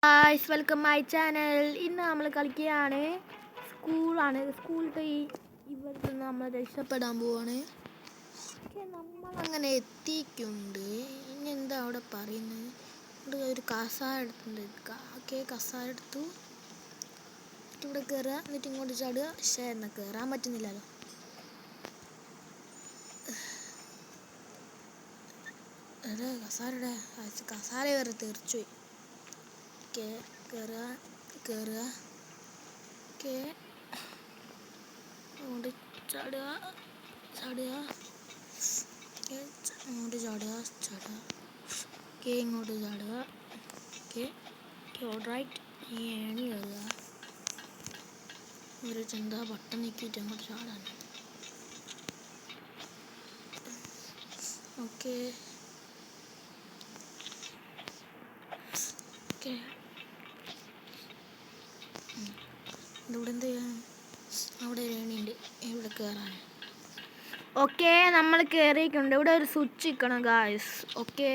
Guys welcome my channel. ഇന്ന് നമ്മൾ കളിക്കുകയാണ്. സ്കൂളിലത്തെ ഇവിടുത്തെ നമ്മൾ രക്ഷപ്പെടാൻ പോവാണ്. നമ്മളങ്ങനെ എത്തിയിട്ടുണ്ട്. ഇനി എന്താ അവിടെ പറയുന്നത്? ഇവിടെ ഒരു കസാര എടുത്തിട്ടുണ്ട്. കസാര എടുത്തു. ഇവിടെ കയറുക, എന്നിട്ട് ഇങ്ങോട്ട് ചാടുക. പക്ഷേ എന്നാൽ കയറാൻ പറ്റുന്നില്ലല്ലോ. കസാര കയറി തെറിച്ചുപോയി. കയറുക അങ്ങോട്ട് ചാടുക അങ്ങോട്ട് ചാടുക ഇങ്ങോട്ട് ചാടുക. ഓൾറൈറ്റ്. ഈ ഏണി കയറുക. ഒരു ചെന്താ ബട്ടൺ നീക്കിയിട്ട് അങ്ങോട്ട് ചാടാൻ. ഓക്കെ ഇവിടെ എന്ത് ചെയ്യാൻ? അവിടെ ഒരു ഏണിയുണ്ട്, ഇവിടെ കയറാൻ. ഓക്കെ, നമ്മൾ കയറിയിട്ടുണ്ട്. ഇവിടെ ഒരു സ്വിച്ച് നിൽക്കണം ഗായ്സ്. ഓക്കെ,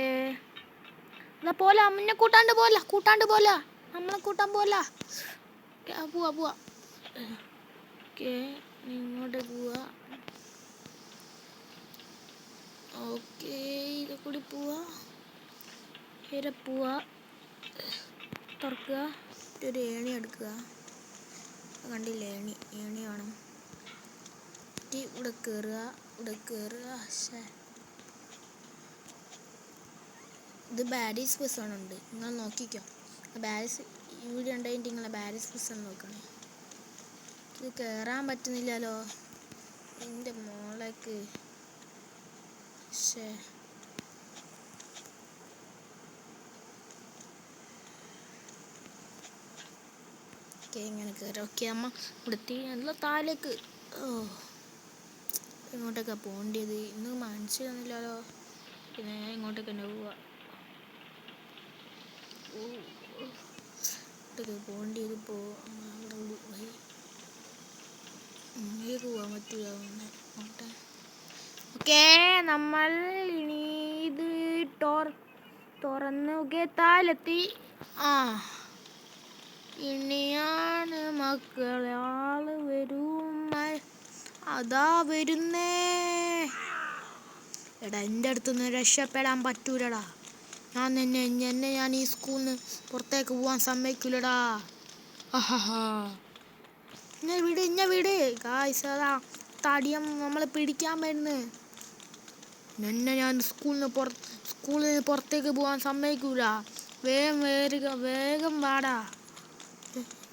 എന്നാ പോല മുന്നേ കൂട്ടാണ്ട് പോല നമ്മളെ കൂട്ടാൻ പോല. പോവാ. ഓക്കെ, ഇങ്ങോട്ട് പോവാ. ഓക്കെ, ഇത് കൂടി പോവാ. തുറക്കുക. ഒരു ഏണി എടുക്കുക. കണ്ടില്ലേ, ഏണി വേണം. ഇവിടെ കയറുക. ഇത് ബാരീസ് ബസ്സാണുണ്ട്. നിങ്ങൾ നോക്കിക്കോ. ബാരീസ് ഇവിടെ ഉണ്ടായിട്ട് നിങ്ങളെ ബാരീസ് ബസ്സാണ് നോക്കണേ. ഇത് കയറാൻ പറ്റുന്നില്ലല്ലോ എൻ്റെ മോളേക്ക്. ഇങ്ങനെ കയറി. ഓക്കെ, അമ്മ ഇവിടെ നല്ല താഴേക്ക്. ഇങ്ങോട്ടൊക്കെ പോകേണ്ടത് ഇന്ന് മനസ്സിലാവുന്നില്ലല്ലോ. പിന്നെ ഞാൻ ഇങ്ങോട്ടൊക്കെ തന്നെ പോവാ. ഇങ്ങോട്ടൊക്കെ പോകേണ്ടത് പോവാൻ പറ്റൂല. ഓക്കെ, നമ്മൾ ഇനി ഇത് തുറന്ന് താഴെത്തി. ഇനിയാണ് മക്കളെ ആള് വരും. അതാ വരുന്നേ. എടാ, എൻ്റെ അടുത്തുനിന്ന് രക്ഷപ്പെടാൻ പറ്റൂലടാ. ഞാൻ ഈ സ്കൂളിൽ നിന്ന് പുറത്തേക്ക് പോവാൻ സമ്മതിക്കൂലടാ. ഇന്നെ വിട് ഗായ്സ്. അതാ തടിയം നമ്മളെ പിടിക്കാൻ വരുന്നു. ഞാൻ സ്കൂളിൽ നിന്ന് പുറത്തേക്ക് പോവാൻ സമ്മതിക്കൂല. വേഗം വാടാ.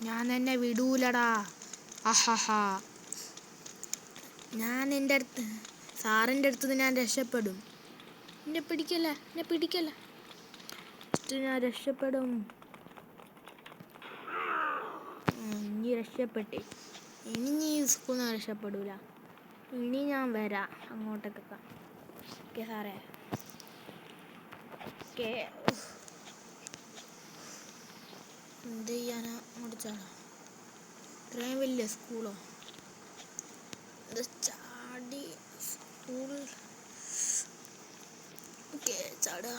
ഞാൻ എന്നെ വിടൂലടാ. ഞാൻ സാറിൻ്റെ അടുത്ത് ഞാൻ രക്ഷപ്പെടും. എന്നെ പിടിക്കല്ല. ഞാൻ രക്ഷപ്പെടും. ഇനി രക്ഷപ്പെട്ടെ. ഇനി ഈ സ്കൂളിൽ നിന്ന് രക്ഷപ്പെടൂല. ഇനി ഞാൻ വരാം അങ്ങോട്ടൊക്കെ. ഓക്കെ സാറേ. ഓക്കെ, എന്ത് ചെയ്യാനാ? അങ്ങോട്ട് ചാടാ. ഇത്രയും വലിയ സ്കൂളോ? ഇത് ചാടി സ്കൂൾ. ഓക്കെ, ചാടാ.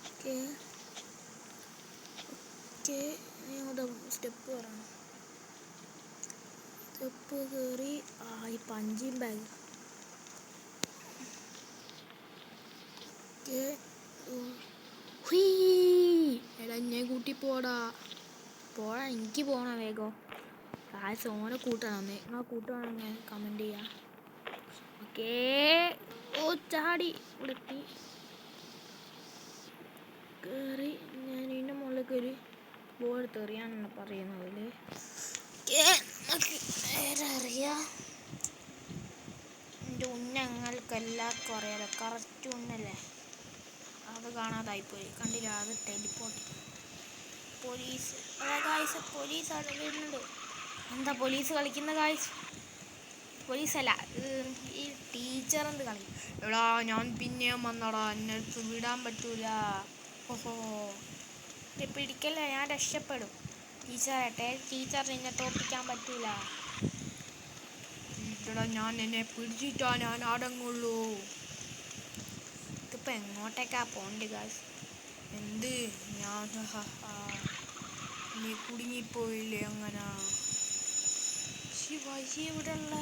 ഓക്കെ, ഇങ്ങോട്ട് സ്റ്റെപ്പ് കയറണം. സ്റ്റെപ്പ് കയറി. ഈ പഞ്ചിങ് ബാഗ്. എടാ, എന്നെ കൂട്ടി പോടാ. എനിക്ക് പോണ വേഗം. കാശ് ഓനെ കൂട്ടണം. നിങ്ങൾ കൂട്ടുകയാണെങ്കിൽ കമൻറ്റ് ചെയ്യാം. ഓക്കേ, ചാടി ഇവിടെ എത്തി. കയറി. ഞാൻ ഇതിൻ്റെ മുകളിലേക്ക് ഒരു ബോൾ എടുത്ത് എറിയാനാണ് പറയുന്നത്. അറിയാം, എൻ്റെ ഉന്നങ്ങൾക്കെല്ലാവർക്കും അറിയാലോ. കറക്റ്റ് ഉന്നല്ലേ? അത് കാണാതായിപ്പോയി. കണ്ടില്ല? അത് ടെലിപ്പോർട്ട്. പോലീസ് അവിടെ വരുന്നുണ്ട്. എന്താ പോലീസ് കളിക്കുന്ന ഗായ്സ്? പോലീസല്ല, ഈ ടീച്ചർ എന്ത് കളിക്കും? എടാ, ഞാൻ പിന്നെയും വന്നടാ. എന്നെ വിടാൻ പറ്റൂല. പിടിക്കല്ലേ, ഞാൻ രക്ഷപ്പെടും. ടീച്ചർ നിന്നെ തോൽപ്പിക്കാൻ പറ്റൂല. ഞാൻ എന്നെ പിടിച്ചിട്ടാ ഞാൻ അടങ്ങുള്ളൂ. ഇതിപ്പോൾ എങ്ങോട്ടേക്കാ പോകേണ്ടത് ഗായ്സ്? എന്ത് ഞാൻ നീ കുടുങ്ങിപ്പോയില്ലേ അങ്ങനെ? വഴി ഇവിടെ ഉള്ള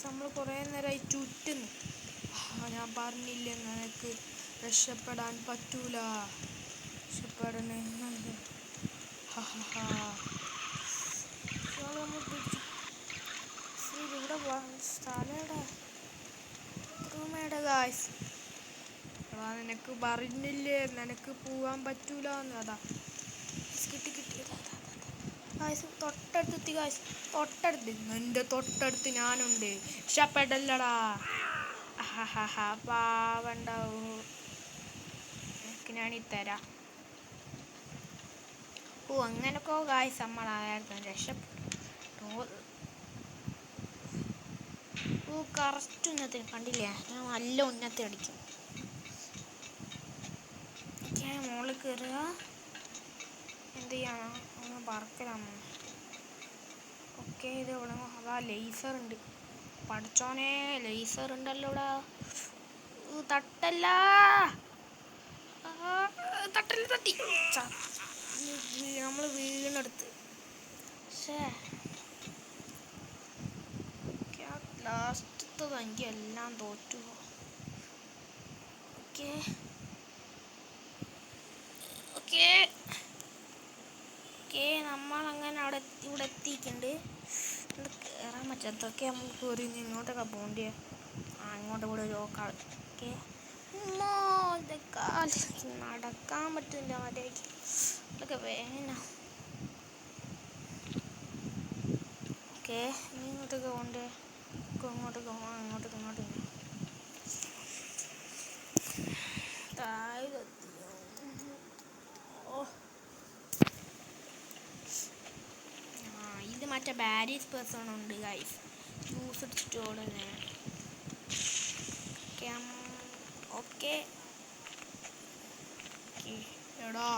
നമ്മൾ കുറേ നേരമായി ചുറ്റുന്നു. ഞാൻ പറഞ്ഞില്ലേ നിനക്ക് രക്ഷപ്പെടാൻ പറ്റൂല. രക്ഷപ്പെടണേ. ഇവിടെ സ്ഥലയുടെ ഗായ്സ്. നിനക്ക് പറഞ്ഞില്ലേ നിനക്ക് പോവാൻ പറ്റൂല. അതാ കിട്ടിയതാ. തൊട്ടടുത്തെത്തി ഗായ്സ്. എൻ്റെ തൊട്ടടുത്ത് ഞാനുണ്ട്. രക്ഷപ്പെടല്ലടാ. പാവണ്ടാവൂ. എനിക്ക് ഞാനീ തരാം. അങ്ങനൊക്കെ ഗായ്സ് നമ്മളായിരുന്നു രക്ഷപ്പെട്ടു. കറക്റ്റ് ഉന്നത്തിന് കണ്ടില്ലേ? ഞാൻ നല്ല ഉന്നത്തെ അടിക്കും. മുകളിൽ കയറുക. എന്ത് ചെയ്യണം? ഒന്ന് പറക്കലാമോ? ഓക്കെ, ഇത് ഇവിടെ അതാ ലേസർ ഉണ്ട്. പഠിച്ചോനെ, ലേസർ ഉണ്ടല്ലോ ഇവിടെ. തട്ടല്ല. തട്ടി നമ്മൾ വീണെടുത്ത്. ലാസ്റ്റത്തെ എല്ലാം തോറ്റു. നമ്മളങ്ങനെ ഇവിടെ എത്തിയിട്ടുണ്ട്. കയറാൻ പറ്റാത്തൊക്കെ നമുക്ക് ഒരു ഇങ്ങോട്ടൊക്കെ പോകണ്ടേ? ഇങ്ങോട്ട് കൂടെ ഒരു ഓക്കാൾ. നടക്കാൻ പറ്റില്ല. മര്യാദയ്ക്ക് ഇതൊക്കെ വേന. ഇങ്ങോട്ടൊക്കെ പോകണ്ടേ? ഇങ്ങോട്ടൊക്കെ ഇത് മറ്റേ ബാരീസ് പേഴ്സൺ ഉണ്ട് ഗൈസ്. ജ്യൂസ് അടിച്ചിട്ടോടുന്നെ. ഓക്കെ എടാ,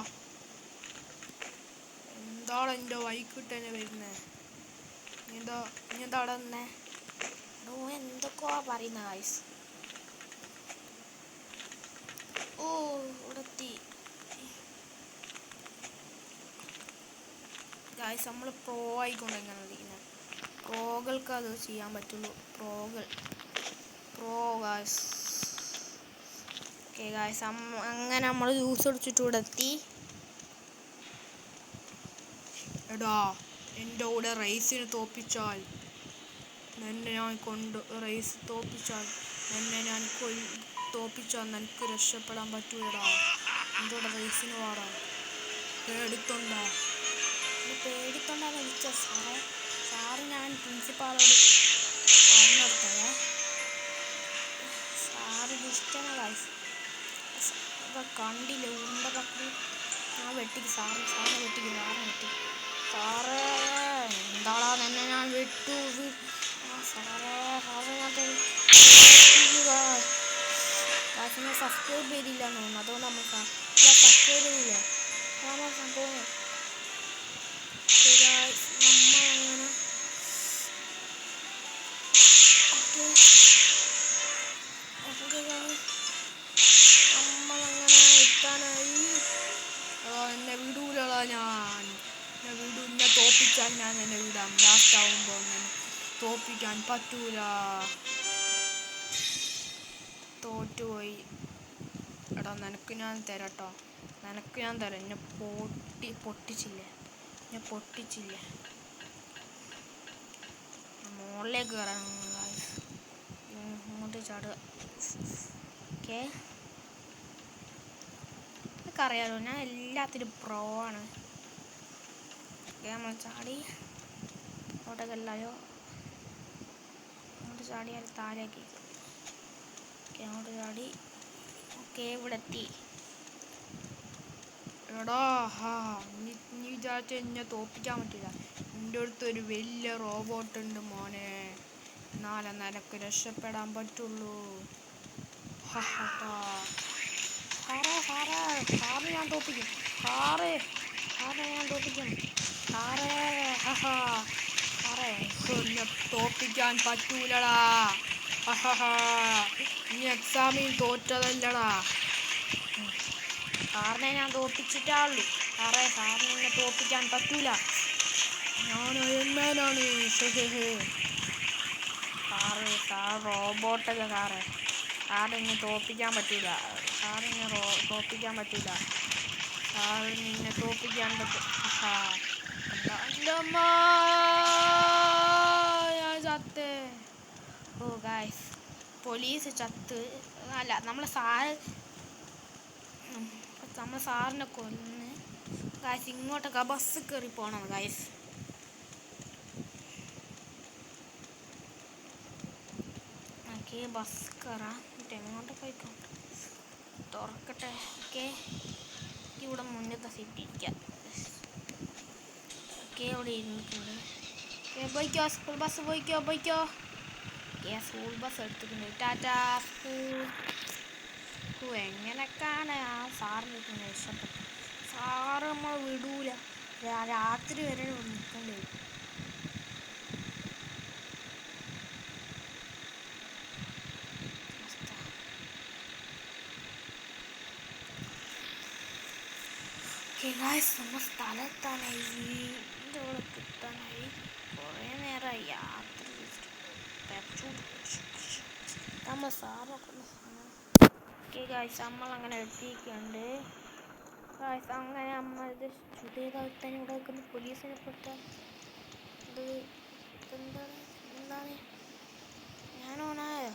എന്താണ് എൻ്റെ വൈകിട്ട് തന്നെ വരുന്നത്? എന്താ അവിടെ വന്നേ? എന്തൊക്കെയാ പറയുന്ന ഗൈസ്. ഇവിടെ എത്തി ഗൈസ്. നമ്മൾ പ്രോ ആയിക്കൊണ്ട് എങ്ങനെ ഇരിക്കുന്നത്? പ്രോകൾക്ക് അത് ചെയ്യാൻ പറ്റുള്ളൂ. Pro guys. ഓക്കെ ഗൈസ്, അങ്ങനെ നമ്മൾ ജ്യൂസ് അടിച്ചിട്ട് ഇവിടെ എത്തി. എടാ, എൻ്റെ കൂടെ റേസിന് തോപ്പിച്ചാൽ എന്നെ ഞാൻ തോപ്പിച്ചാൽ നിനക്ക് രക്ഷപ്പെടാൻ പറ്റൂലടാ. എന്തോടെ റേസിന് പാടാ? പേടിത്തൊണ്ടാന്ന് വിളിച്ച സാറ് ഞാൻ പ്രിൻസിപ്പാളോട് പറഞ്ഞെടുത്തത്. സാറിന് ഇഷ്ടമാണ് ഗൈസ്. കണ്ടില്ലേ ഉണ്ട പക്കി? ഞാൻ വെട്ടിക്ക് സാറ് വെട്ടിക്ക്. സാറേ, എന്താടാ നിന്നെ ഞാൻ വിട്ടു. സാറേ ഞാൻ സബ്സ്ക്രൈബ് ചെയ്തില്ല എന്ന് തോന്നുന്നു. അതുകൊണ്ട് നമ്മൾ സബ്സ്ക്രൈബ് ചെയ്തില്ല. അതാണ് സംഭവം. നമ്മളങ്ങനെ എത്താനായി. എന്നെ വിടൂലടാ. എന്നെ തോപ്പിച്ചാൽ ഞാൻ എന്നെ വിടാം. ലാസ്റ്റ് ആവുമ്പോൾ തോപ്പിക്കാൻ പറ്റൂല. തോറ്റുപോയി. എടാ, നിനക്ക് ഞാൻ തരാട്ടോ. എന്നെ പൊട്ടിച്ചില്ലേ? മുകളിലേക്ക് കയറാൻ ഇങ്ങോട്ട് ചാടുക. അറിയാലോ, ഞാൻ എല്ലാത്തിനും പ്രോ ആണ്. നമ്മൾ ചാടി അങ്ങോട്ടേക്കല്ലോ. അങ്ങോട്ട് ചാടിയാൽ താഴേക്ക്. അങ്ങോട്ട് ചാടി. ഇവിടെ എത്തി. എടാ, നീ വിചാരിച്ച എന്നെ തോപ്പിക്കാൻ പറ്റില്ല. എൻ്റെ അടുത്ത് ഒരു വലിയ റോബോട്ട് ഉണ്ട് മോനെ. എന്നാലേ നിനക്ക് രക്ഷപ്പെടാൻ പറ്റുള്ളൂ. സാറ് ഞാൻ തോപ്പിക്കും. എന്നെ തോപ്പിക്കാൻ പറ്റൂലടാ. നീ എക്സാമിൽ തോറ്റതല്ലടാ. സാറിനെ ഞാൻ തോപ്പിച്ചിട്ടാളൂ. സാറിനെ എന്നെ തോപ്പിക്കാൻ പറ്റൂല. ഞാൻ അയൺമാനാണ്. സാർ റോബോട്ടൊക്കെ സാറിനെ തോപ്പിക്കാൻ പറ്റൂല. സാറിനെ തോപ്പിക്കാൻ പറ്റൂല. സാറിനെ തോപ്പിക്കാൻ പറ്റും. ഞാൻ ചത്ത്. ഓ ഗായ്സ്, പോലീസ് ചത്ത്. അല്ല, നമ്മൾ സാറിനെ കൊന്ന്. ഗായ്സ്, ഇങ്ങോട്ടൊക്കെ ബസ് കയറി പോകണം ഗായ്സ്. ഓക്കെ, ബസ് കയറാം. എന്നിട്ട് എങ്ങോട്ട് പോയിക്കോ, തുറക്കട്ടെ. ഓക്കെ, ഇവിടെ മുന്നത്തെ സീറ്റ് ഇരിക്കാം. ഓക്കെ, ഇവിടെ ഇരുന്നിട്ടുണ്ട്. പോയിക്കോ, സ്കൂൾ ബസ് പോയിക്കോ. സ്കൂൾ ബസ് എടുത്തിട്ടുണ്ട്. ടാറ്റാ സ്കൂൾ. എങ്ങനെയൊക്കെയാണ് ആ സാറിന് ഇഷ്ടപ്പെട്ടു. സാറ് നമ്മൾ വിടൂല. രാത്രി വരെ നിൽക്കേണ്ടി വരും. നമ്മൾ സ്ഥലത്താനായി, വീടിൻ്റെ അവിടെ കിട്ടാനായി. കുറേ നേരമായി യാത്ര നമ്മൾ സാറൊക്കെ. ഓക്കെ ഗായ്സ്, നമ്മളങ്ങനെ എത്തിയിട്ടുണ്ട്. ഗായ്സ്, അങ്ങനെ നമ്മൾ ഇത് ഷൂട്ട് ചെയ്ത തന്നെ ഇവിടെ നിൽക്കുന്ന പോലീസിനെ പെട്ടാൽ എന്താണ് ഞാൻ ഓണായോ?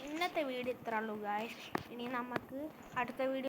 ഇന്നത്തെ വീഡിയോ ഇത്ര ഉള്ളൂ ഗായ്സ്. ഇനി നമുക്ക് അടുത്ത വീഡിയോ